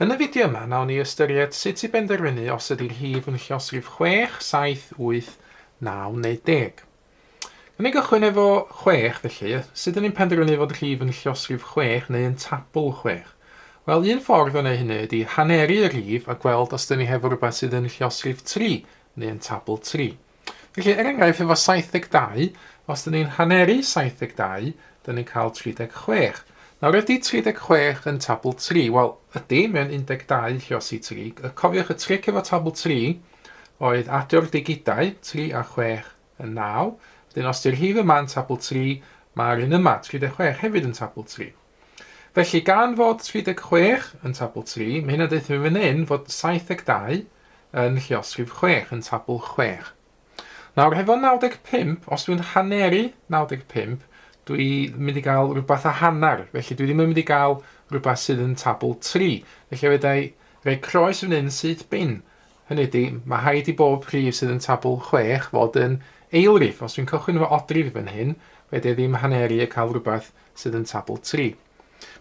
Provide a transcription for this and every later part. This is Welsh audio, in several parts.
Yn y fideo yma, nawn ni ystyried sut i benderfynu os ydy'r rhif yn lluosrif 6, 7, 8, 9 neu 10. Yn ei gychwyn efo 6 felly, sut ydyn ni'n penderfynu fod rhif yn lluosrif 6 neu yn tabl 6? Wel, un ffordd o wneud hynny ydy haneri y rhif a gweld os ydyn ni hefo rhywbeth sydd yn lluosrif 3 neu yn tabl 3. Felly, enghraifft efo 72, os ydyn ni'n haneri 72, dyn ni'n cael 36. Nawr ydy 36 yn tabl 3? Wel, ydy, mewn 12 lluosi 3. Cofiwch y tric efo tabl 3 oedd adio'r digidau, 3 a 6 yn 9. Wedyn, os ydy'r rhif yma yn tabl 3, mae'r un yma, 36, hefyd yn tabl 3. Felly, gan fod 36 yn tabl 3, mae hynny'n deud yn fan hyn fod 72 yn lluosrif 6, yn tabl 6. Nawr, hefo 95, os dwi'n haneri 95, dwi'n mynd i gael rhywbeth a hanner, felly dwi ddim yn mynd i gael rhywbeth sydd yn tabl 3. Felly wedai rhoi croes fan hyn sydd bin. Hynny ydy, mae rhaid i bob rhif sydd yn tabl 6 fod yn eilrif. Os dwi'n cychwyn efo odrif fan hyn, wedai ddim haneri a cael rhywbeth sydd yn tabl 3.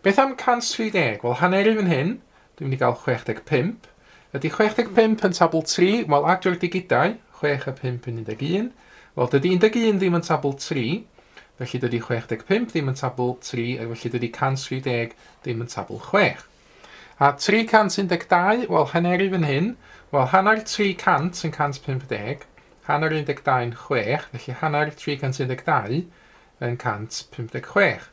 Beth am 130? Wel, haneri fan hyn, dwi'n mynd i gael 65. Ydy 65 yn tabl 3? Wel, adio'r digidau, 6 a 5 yn 11. Wel, dydy 11 ddim yn tabl 3. Felly dydy 65 ddim yn tabl 3, a felly dydy 130 ddim yn tabl 6. A 312, wel, haneri fan hyn, wel, hanner 300 yn 150, hanner 12 yn 6, felly hanner 312 yn 156.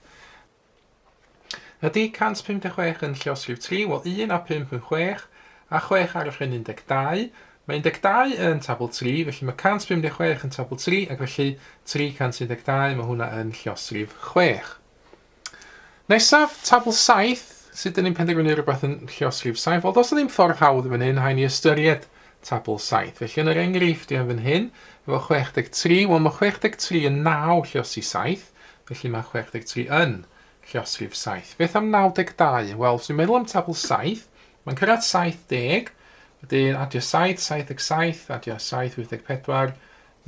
Ydy 156 yn lluosrif 3? Wel, 1 a 5 yn 6, a 6 arall yn 12. Mae 12 yn tabl 3, felly mae 156 yn tabl 3, ac felly 312, mae hwnna yn lluosrif 6. Nesaf, tabl 7, sut dyn ni'n penderfynu rhywbeth yn lluosrif 7? Wel, dos o ddim ffordd hawdd fan hyn, haen ni ystyried tabl 7. Felly yn yr enghreiffd i fan hyn, efo 63, wel mae 63 yn 9 lluosi 7, felly mae 63 yn lluosrif 7. Beth am 92? Wel, os dwi'n meddwl am tabl 7, mae'n cyrraedd 70, wedyn adio 7, 77, adio 7, 84,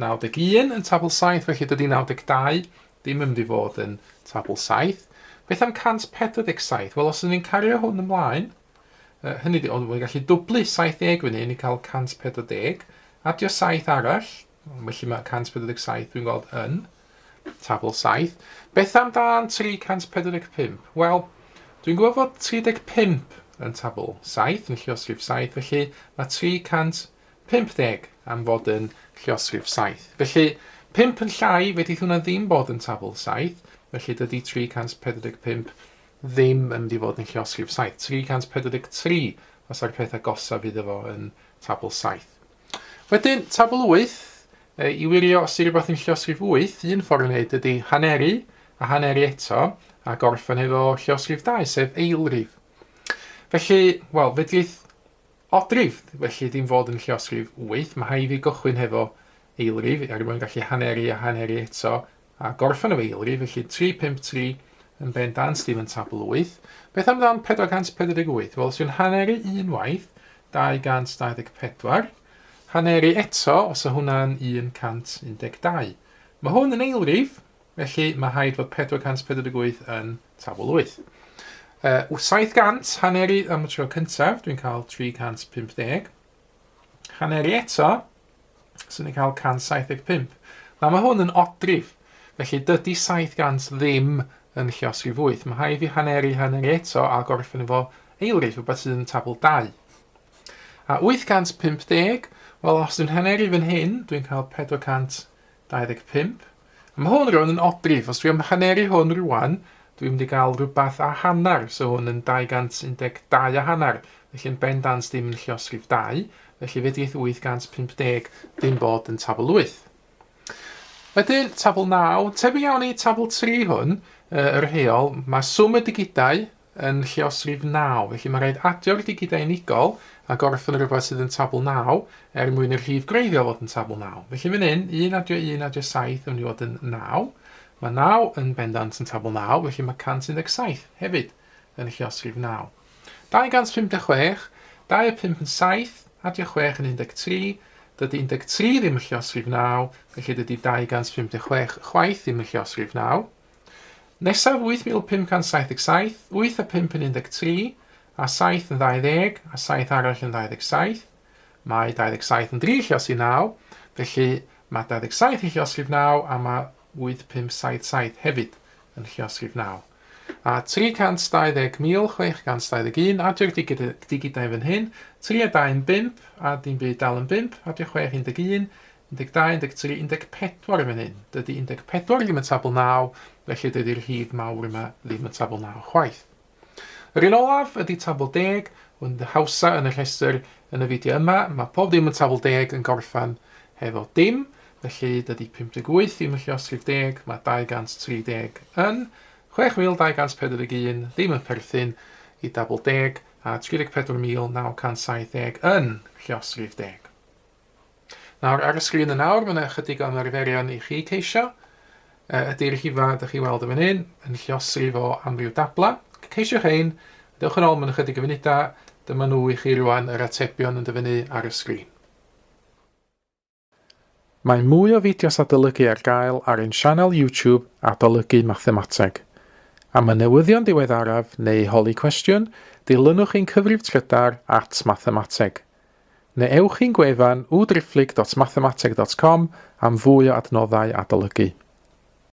91 yn tabl 7, felly dydy 92 ddim yn mynd i fod yn tabl 7. Beth am 147? Wel, os ydyn ni'n cario hwn ymlaen, hynny ydy, ond we'n gallu dwblu 70 fan hyn i cael 140, adio 7 arall, felly mae 147 dwi'n gweld yn tabl 7. Beth am dan 345? Wel, dwi'n gwybod fod 35 yn tabl 7, yn lluosrif 7, felly mae 350 am fod yn lluosrif 7. Felly, 5 yn llai, fe dydd hwnna ddim bod yn tabl 7, felly dydy 345 ddim yn mynd i fod yn lluosrif 7. 343 os yw'r peth agosaf iddo fo yn tabl 7. Wedyn, tabl 8, i wirio os yw'r rhywbeth yn lluosrif 8, un ffordd yn wneud ydy haneri, a haneri eto, a gorffen efo lluosrif 2, sef eilrif. Felly, wel, fedrith odrif, felly dim fod yn lluosrif 8, mae rhaid i gychwyn hefo eilrif, er mwyn gallu haneri a haneri eto, a gorffen efo eilrif, felly 353 yn bendant ddim yn tabl 8. Beth am dan 448? Wel, os yw'n haneri unwaith, 224, haneri eto, os y hwnna'n 112. Mae hwn yn eilrif, felly mae rhaid fod 448 yn tabl 8. 700, haneri am y tro cyntaf, dwi'n cael 350. Haneri eto, so ni'n cael 175. Nawr mae hwn yn odrif, felly dydy 700 ddim yn lluosrif 8. Mae rhaid i haneri eto a gorffen efo eilrif, rhywbeth sydd yn tabl 2. A 850, wel os dwi'n haneri fan hyn, dwi'n cael 425. A mae hwn rhywun yn odrif, os dwi'n haneri hwn rwan, dwi'n mynd i gael rhywbeth a hanner, so hwn yn 212 a hanner, felly yn bendant ddim yn lluosrif 2, felly fedrith 850 ddim bod yn tabl 8. Wedyn, tabl 9, tebyg iawn i tabl 3 hwn, yr rheol, mae swm y digidau yn lluosrif 9, felly mae rhaid adio'r digidau unigol a gorffen rhywbeth sydd yn tabl 9 er mwyn i'r rhif greiddiol fod yn tabl 9. Felly fan hyn, 1 adio 7 yn mynd i fod yn 9. Mae 9 yn bendant yn tabl 9, felly mae 117 hefyd yn lluosrif 9. 256, 2 a 5 yn 7, adio 6 yn 13, dydy 13 ddim yn lluosrif 9, felly dydy 256 chwaith ddim yn lluosrif 9. Nesaf 8577, 8 a 5 yn 13, a 7 yn 20, a 7 arall yn 27. Mae 27 yn 3 lluosig 9, felly mae 27 yn lluosig 9 a mae 8577 hefyd yn lluosig 9. A 320,621 a dwi'n digidau fan hyn, 3 a 2 yn 5 a dim byd dal yn 5 a 6 11, 12, 13, 14 fan hyn. Dydy 14 ddim yn tabl 9, felly dydy'r rhif mawr yma ddim yn tabl 9 chwaith. Yr un olaf ydy tabl 10, yn hawsa yn y rhestr yn y fideo yma. Mae pob dim yn tabl 10 yn gorffan hefo dim, felly dydy 58 ddim yn lluosrif 10, mae 230 yn, 6,241 ddim yn perthyn i dabl 10 a 34,970 yn lluosrif 10. Nawr ar y sgrin yn nawr, mae yna chydig o ymarferion i chi ceisio. Ydy'r rhifau ydych chi weld yn fan hyn yn lluosrif o amryw dabla. Ceisiwch ein, dewch yn ôl mewn ychydig o funudau, dyma nhw i chi rwan yr atebion yn dyfynu ar y sgrin. Mae mwy o fideos adolygu ar gael ar ein sianel YouTube Adolygu Mathemateg. Am y newyddion diweddaraf neu holi cwestiwn, dilynwch ein cyfrif trydar @Mathemateg. Neu ewch i'n gwefan ydrych.mathemateg.com am fwy o adnoddau adolygu.